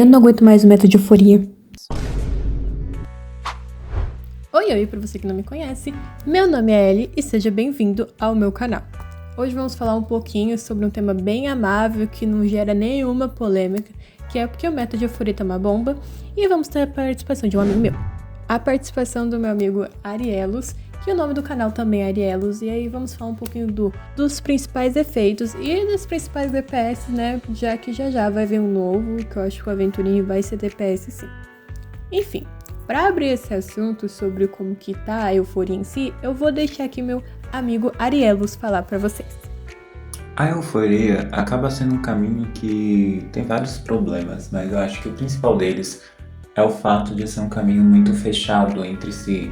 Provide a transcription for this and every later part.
Eu não aguento mais o método de euforia. Oi, pra você que não me conhece, meu nome é Ellie e seja bem-vindo ao meu canal. Hoje vamos falar um pouquinho sobre um tema bem amável que não gera nenhuma polêmica, que é porque o método de euforia tá uma bomba, e vamos ter a participação de um amigo meu. A participação do meu amigo Arielos, que o nome do canal também é Arielos, e aí vamos falar um pouquinho dos principais efeitos e dos principais DPS, né, já que já vai vir um novo, que eu acho que o Aventurinho vai ser DPS sim. Enfim, para abrir esse assunto sobre como que tá a euforia em si, eu vou deixar aqui meu amigo Arielos falar para vocês. A euforia acaba sendo um caminho que tem vários problemas, mas eu acho que o principal deles é o fato de ser um caminho muito fechado entre si.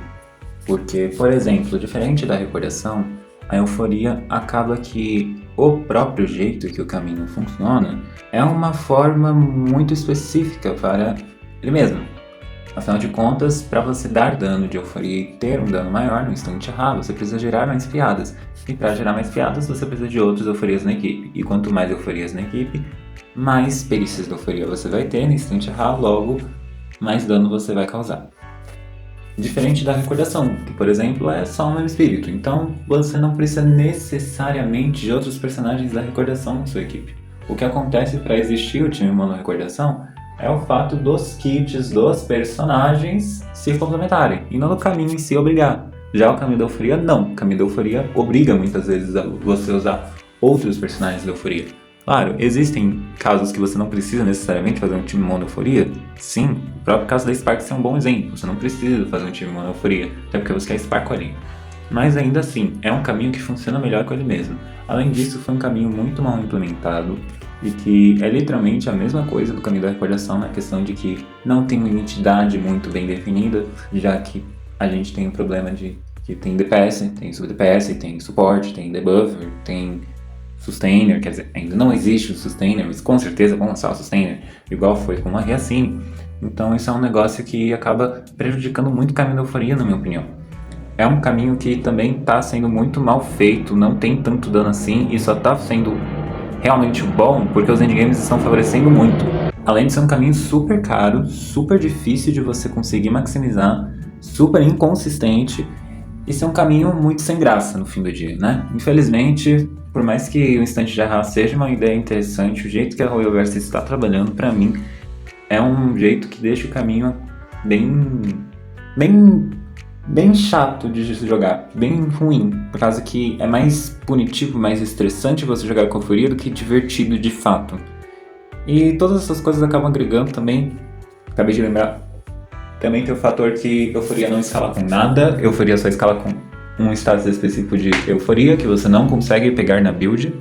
Porque, por exemplo, diferente da recordação, a euforia acaba que o próprio jeito que o caminho funciona é uma forma muito específica para ele mesmo. Afinal de contas, para você dar dano de euforia e ter um dano maior no instante errado, você precisa gerar mais piadas. E para gerar mais piadas, você precisa de outras euforias na equipe. E quanto mais euforias na equipe, mais perícias de euforia você vai ter no instante errado, logo mais dano você vai causar. Diferente da recordação, que por exemplo é só um espírito, então você não precisa necessariamente de outros personagens da recordação na sua equipe. O que acontece para existir o time mono recordação é o fato dos kits dos personagens se complementarem e não no caminho em si obrigar. Já o caminho da euforia não, o caminho da euforia obriga muitas vezes a você usar outros personagens da euforia. Claro, existem casos que você não precisa necessariamente fazer um time mono euforia. Sim, o próprio caso da Sparks é um bom exemplo. Você não precisa fazer um time mono euforia, até porque você quer Spark ali. Mas ainda assim, é um caminho que funciona melhor com ele mesmo. Além disso, foi um caminho muito mal implementado e que é literalmente a mesma coisa do caminho da recordação, na questão de que não tem uma identidade muito bem definida, já que a gente tem um problema de que tem DPS, tem sub-DPS, tem suporte, tem debuffer, tem Sustainer, quer dizer, ainda não existe o Sustainer, mas com certeza vão lançar o Sustainer, igual foi com a Riacine. Então isso é um negócio que acaba prejudicando muito o caminho da euforia, na minha opinião. É um caminho que também está sendo muito mal feito, não tem tanto dano assim, e só está sendo realmente bom porque os endgames estão favorecendo muito. Além de ser um caminho super caro, super difícil de você conseguir maximizar, super inconsistente, e ser um caminho muito sem graça no fim do dia, né? Infelizmente, por mais que o Instante de Errar seja uma ideia interessante, o jeito que a Royalverse está trabalhando, pra mim, é um jeito que deixa o caminho bem chato de se jogar, bem ruim, por causa que é mais punitivo, mais estressante você jogar com euforia do que divertido de fato. E todas essas coisas acabam agregando também, acabei de lembrar, também tem o fator que euforia não escala com nada, euforia só escala com um status específico de euforia que você não consegue pegar na build.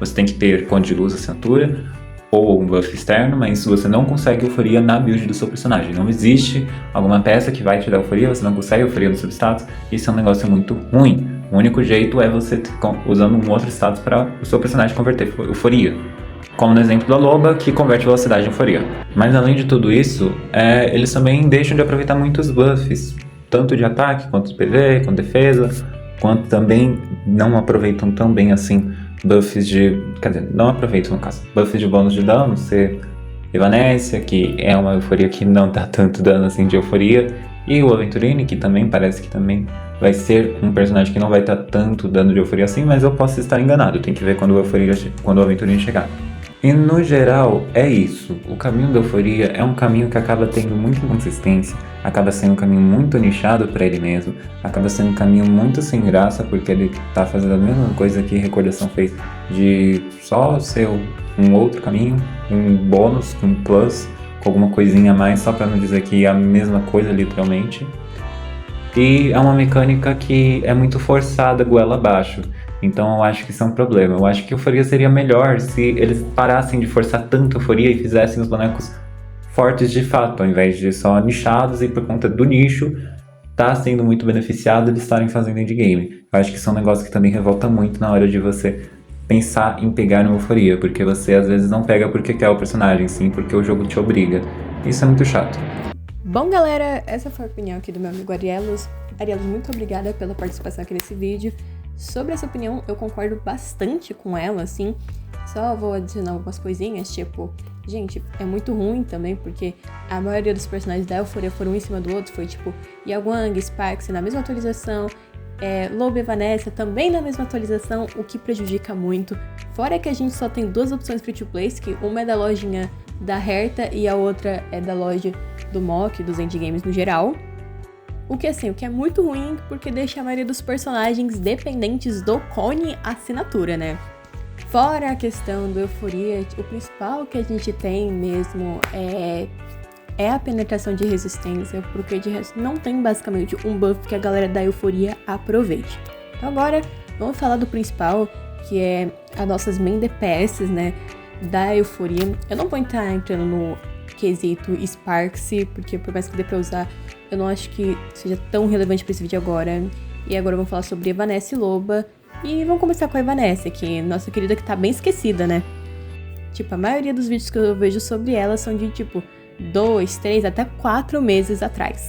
Você tem que ter Conde de Luz assinatura ou um buff externo, mas você não consegue euforia na build do seu personagem. Não existe alguma peça que vai te dar euforia, você não consegue euforia no substatus. Isso é um negócio muito ruim. O único jeito é você usando um outro status para o seu personagem converter euforia. Como no exemplo da Loba, que converte velocidade em euforia. Mas além de tudo isso, eles também deixam de aproveitar muitos buffs, tanto de ataque, quanto de PV, quanto defesa, quanto também não aproveitam tão bem assim buffs de... Quer dizer, não aproveitam no caso. Buffs de bônus de dano, ser Evanescência, que é uma euforia que não dá tanto dano assim de euforia, e o Aventurine, que também parece que também vai ser um personagem que não vai dar tanto dano de euforia assim, mas eu posso estar enganado, tem que ver quando o Aventurine chegar. E no geral, é isso. O caminho da euforia é um caminho que acaba tendo muita inconsistência, acaba sendo um caminho muito nichado para ele mesmo, acaba sendo um caminho muito sem graça, porque ele tá fazendo a mesma coisa que a Recordação fez, de só ser um outro caminho, um bônus, um plus, com alguma coisinha a mais, só para não dizer que é a mesma coisa literalmente. E é uma mecânica que é muito forçada goela abaixo. Então eu acho que isso é um problema. Eu acho que a euforia seria melhor se eles parassem de forçar tanto a euforia e fizessem os bonecos fortes de fato, ao invés de só nichados e por conta do nicho tá sendo muito beneficiado de estarem fazendo endgame. Eu acho que isso é um negócio que também revolta muito na hora de você pensar em pegar uma euforia, porque você às vezes não pega porque quer o personagem, sim porque o jogo te obriga. Isso é muito chato. Bom, galera, essa foi a opinião aqui do meu amigo Arielos. Arielos, muito obrigada pela participação aqui nesse vídeo. Sobre essa opinião, eu concordo bastante com ela, assim. Só vou adicionar algumas coisinhas, tipo, Gente, é muito ruim também, porque a maioria dos personagens da Euphoria foram um em cima do outro. Foi tipo Yawang, Sparks na mesma atualização, Loba e Vanessa também na mesma atualização, o que prejudica muito. Fora que a gente só tem 2 opções free to play, que uma é da lojinha da Herta e a outra é da loja do Mock, dos endgames no geral. O que é muito ruim, porque deixa a maioria dos personagens dependentes do cone assinatura, né? Fora a questão do Euphoria, o principal que a gente tem mesmo é a penetração de resistência, porque de resto não tem basicamente um buff que a galera da Euphoria aproveite. Então agora vamos falar do principal, que é as nossas main DPS, né, da Euphoria. Eu não vou entrar entrando no quesito Sparks, porque por mais que dê pra usar, eu não acho que seja tão relevante pra esse vídeo agora. E agora vamos falar sobre Evanesce e Loba. E vamos começar com a Evanesce, que nossa querida que tá bem esquecida, né? Tipo, a maioria dos vídeos que eu vejo sobre ela são de, 2, 3, até 4 meses atrás.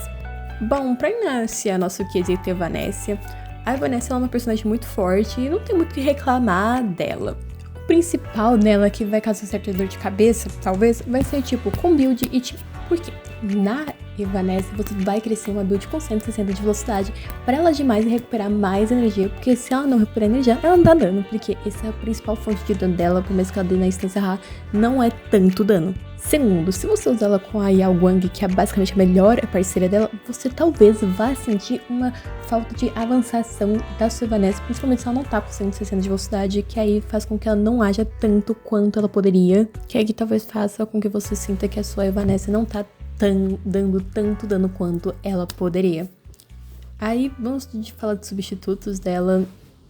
Bom, pra iniciar nosso quesito Evanesce, a Evanesce é uma personagem muito forte e não tem muito o que reclamar dela. O principal dela, que vai causar certa dor de cabeça, talvez, vai ser, com build e time. Por quê? Na Evanesce, você vai crescer uma build com 160 de velocidade para ela demais e recuperar mais energia, porque se ela não recuperar energia, ela não dá dano, porque essa é a principal fonte de dano dela, por mais que ela dê na instância Ra, não é tanto dano. Segundo, se você usar ela com a Yawang, que é basicamente a melhor parceira dela, você talvez vá sentir uma falta de avançação da sua Evanesce, principalmente se ela não tá com 160 de velocidade, que aí faz com que ela não haja tanto quanto ela poderia, que aí talvez faça com que você sinta que a sua Evanesce não tá dando tanto dano quanto ela poderia. Aí vamos falar de substitutos dela.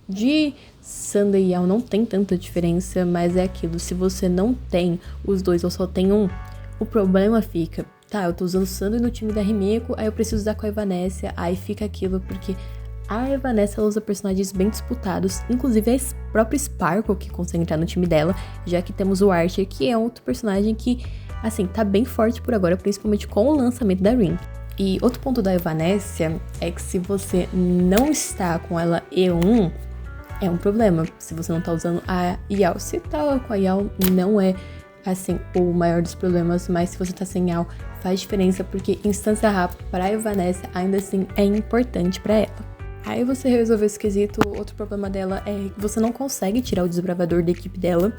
De Xander e Yao não tem tanta diferença, mas é aquilo, se você não tem os dois ou só tem um, o problema fica, tá, eu tô usando Xander no time da Rimeko, aí eu preciso usar com a Evanesce, aí fica aquilo, porque a Evanesce ela usa personagens bem disputados, inclusive a própria Sparkle que consegue entrar no time dela, já que temos o Archer, que é outro personagem que, tá bem forte por agora, principalmente com o lançamento da Ring. E outro ponto da Evanesce é que se você não está com ela E1, é um problema, se você não tá usando a Yao. Se tá com a Yao, não é, o maior dos problemas, mas se você tá sem Yao, faz diferença, porque instância rápida pra Evanesce ainda assim é importante pra ela. Aí você resolveu esse quesito, outro problema dela é que você não consegue tirar o desbravador da equipe dela,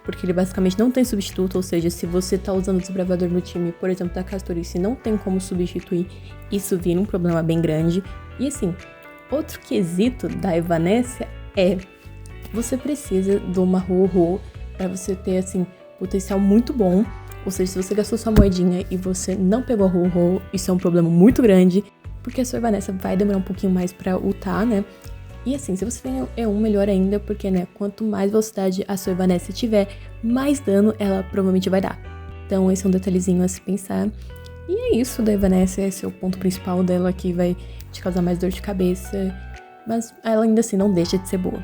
porque ele basicamente não tem substituto, ou seja, se você tá usando o desbravador no time, por exemplo, da Castorice, não tem como substituir, isso vira um problema bem grande. E outro quesito da Evanesce é, você precisa de uma Ho-Ho pra você ter, potencial muito bom. Ou seja, se você gastou sua moedinha e você não pegou a Ho-Ho, isso é um problema muito grande, porque a sua Evanesce vai demorar um pouquinho mais pra ultar, né? E se você tem E1, melhor ainda, porque, quanto mais velocidade a sua Evanesce tiver, mais dano ela provavelmente vai dar. Então, esse é um detalhezinho a se pensar. E é isso da Evanesce, esse é o ponto principal dela, que vai te causar mais dor de cabeça, mas ela ainda assim não deixa de ser boa.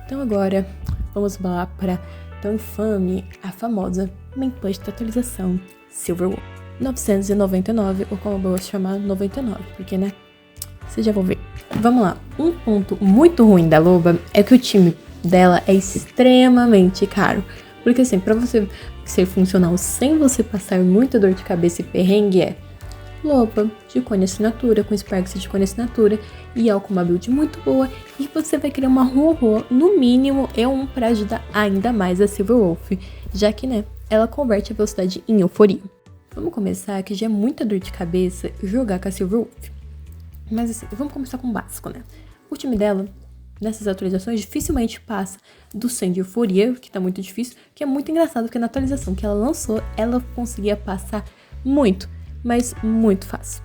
Então agora, vamos lá para tão infame, a famosa main push da atualização Silverwolf 999, ou como eu gosto de chamar, 99, porque, vocês já vão ver. Vamos lá, um ponto muito ruim da Loba é que o time dela é extremamente caro, porque pra você ser funcional sem você passar muita dor de cabeça e perrengue Loba de cone assinatura, com Sparks de cone assinatura e Yao com uma build muito boa, e você vai criar uma Ho-Ho, no mínimo E1 para ajudar ainda mais a Silverwolf, já que, ela converte a velocidade em euforia. Vamos começar, que já é muita dor de cabeça jogar com a Silverwolf. Mas vamos começar com o básico, O time dela, nessas atualizações, dificilmente passa do 100 de euforia, que tá muito difícil, que é muito engraçado, porque na atualização que ela lançou, ela conseguia passar muito, mas muito fácil.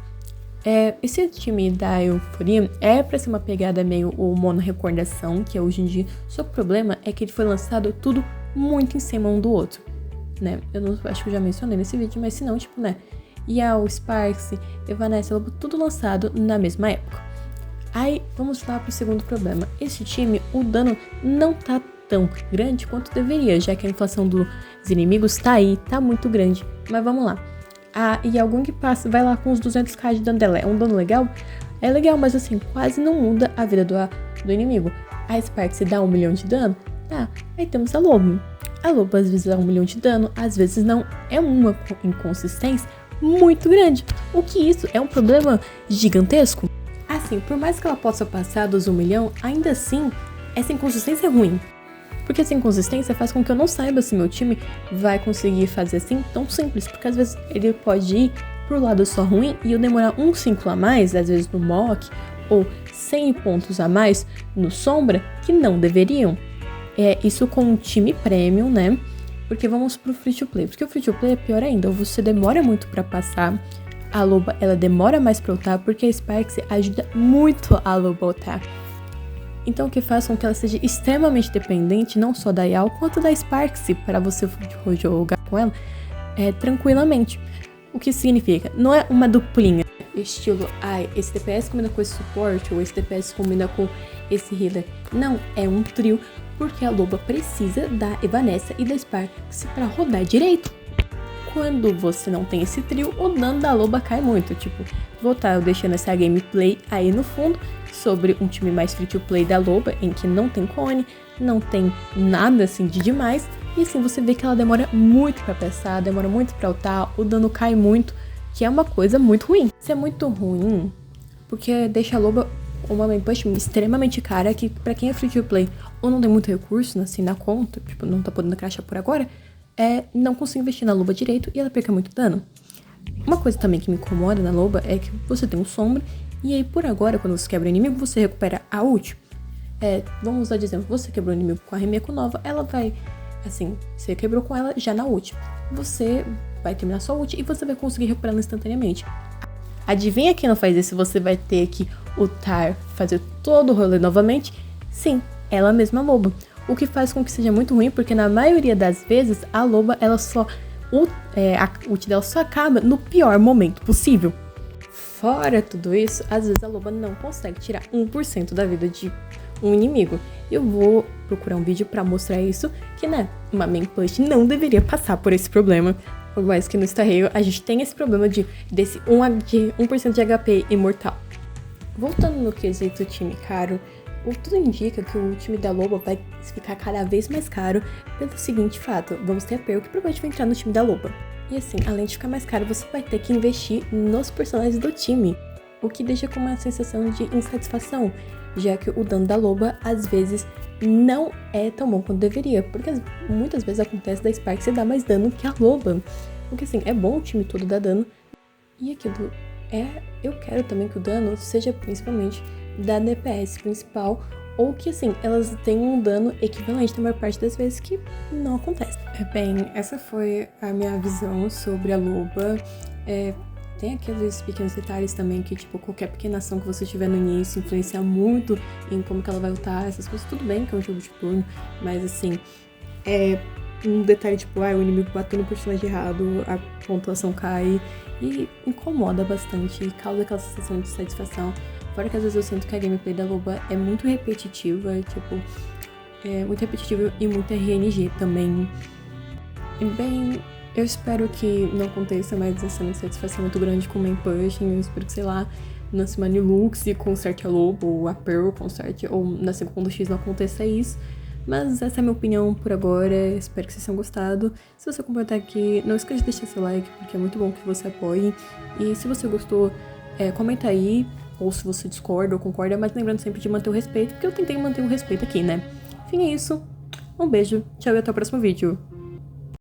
Esse time da Euforia é pra ser uma pegada meio o mono recordação, que é hoje em dia, só que o problema é que ele foi lançado tudo muito em cima um do outro, Eu não acho que eu já mencionei nesse vídeo, mas se não, Yao, Sparks, Evanesce, tudo lançado na mesma época. Aí, vamos lá pro segundo problema. Esse time, o dano não tá tão grande quanto deveria, já que a inflação dos inimigos tá aí, tá muito grande. Mas vamos lá. E algum que passa, vai lá com os 200k de dano dela. É um dano legal? É legal, mas quase não muda a vida do inimigo. A Sparks dá 1 milhão de dano? Tá. Aí temos a Loba. A Loba às vezes dá 1 milhão de dano, às vezes não. É uma inconsistência muito grande. O que isso é um problema gigantesco. Assim, por mais que ela possa passar dos 1 milhão, ainda assim, essa inconsistência é ruim. Porque essa inconsistência faz com que eu não saiba se meu time vai conseguir fazer assim tão simples. Porque às vezes ele pode ir pro lado só ruim e eu demorar um ciclo a mais, às vezes no mock, ou 100 pontos a mais no sombra, que não deveriam. Isso com um time premium, né? Porque vamos pro free to play. Porque o free to play é pior ainda. Você demora muito pra passar. A Loba, ela demora mais pra ultar, porque a Sparks ajuda muito a Loba a ultar. Então o que faz com que ela seja extremamente dependente, não só da Yao, quanto da Sparks, para você jogar com ela tranquilamente. O que significa? Não é uma duplinha, estilo, esse DPS combina com esse suporte, ou esse DPS combina com esse healer. Não, é um trio, porque a Loba precisa da Evanescence e da Sparks para rodar direito. Quando você não tem esse trio, o dano da Loba cai muito. Tipo, vou estar deixando essa gameplay aí no fundo sobre um time mais free to play da Loba, em que não tem cone, não tem nada assim de demais. E assim, você vê que ela demora muito pra passar, demora muito pra ultar, o dano cai muito, que é uma coisa muito ruim. Isso é muito ruim, porque deixa a Loba uma main push extremamente cara, que pra quem é free to play ou não tem muito recurso assim na conta, tipo, não tá podendo crashar por agora, não consigo investir na Loba direito e ela perca muito dano. Uma coisa também que me incomoda na Loba é que você tem um sombra, e aí por agora, quando você quebra o inimigo, você recupera a ult. Vamos usar de exemplo, você quebrou o inimigo com a Remeko nova, ela vai, assim, você quebrou com ela já na ult. Você vai terminar sua ult e você vai conseguir recuperá-la instantaneamente. Adivinha quem não faz isso? Você vai ter que ultar, fazer todo o rolê novamente? Sim, ela mesma, a Loba. O que faz com que seja muito ruim, porque na maioria das vezes, a Loba, ela só... a ult dela só acaba no pior momento possível. Fora tudo isso, às vezes a Loba não consegue tirar 1% da vida de um inimigo. Eu vou procurar um vídeo pra mostrar isso, que, né, uma main push não deveria passar por esse problema. Por mais que no Starreio a gente tem esse problema desse 1% de HP imortal. Voltando no quesito time caro, tudo indica que o time da Loba vai ficar cada vez mais caro pelo seguinte fato: vamos ter a Pearl, que provavelmente vai entrar no time da Loba. E assim, além de ficar mais caro, você vai ter que investir nos personagens do time, o que deixa com uma sensação de insatisfação, já que o dano da Loba às vezes não é tão bom quanto deveria, porque muitas vezes acontece da Sparks dar mais dano que a Loba. Porque assim, é bom o time todo dar dano, e aquilo eu quero também que o dano seja principalmente da DPS principal, ou que assim, elas tenham um dano equivalente na maior parte das vezes, que não acontece. Bem, essa foi a minha visão sobre a Loba. Tem aqueles pequenos detalhes também que, tipo, qualquer pequena ação que você tiver no início influencia muito em como que ela vai lutar, essas coisas. Tudo bem que é um jogo de turno, mas assim, um detalhe tipo, o inimigo bateu no personagem errado, a pontuação cai e incomoda bastante, causa aquela sensação de satisfação. Fora que às vezes eu sinto que a gameplay da Loba é muito repetitiva, muito repetitiva e muito RNG também. E bem, eu espero que não aconteça mais essa insatisfação muito grande com o main pushing. Eu espero que, sei lá, na semana Lux conserte a Loba, ou a Pearl conserte, ou na 5.x não aconteça isso. Mas essa é a minha opinião por agora, espero que vocês tenham gostado. Se você acompanhou até aqui, não esqueça de deixar seu like, porque é muito bom que você apoie. E se você gostou, comenta aí, ou se você discorda ou concorda, mas lembrando sempre de manter o respeito, porque eu tentei manter o respeito aqui, né? Enfim, é isso. Um beijo, tchau e até o próximo vídeo.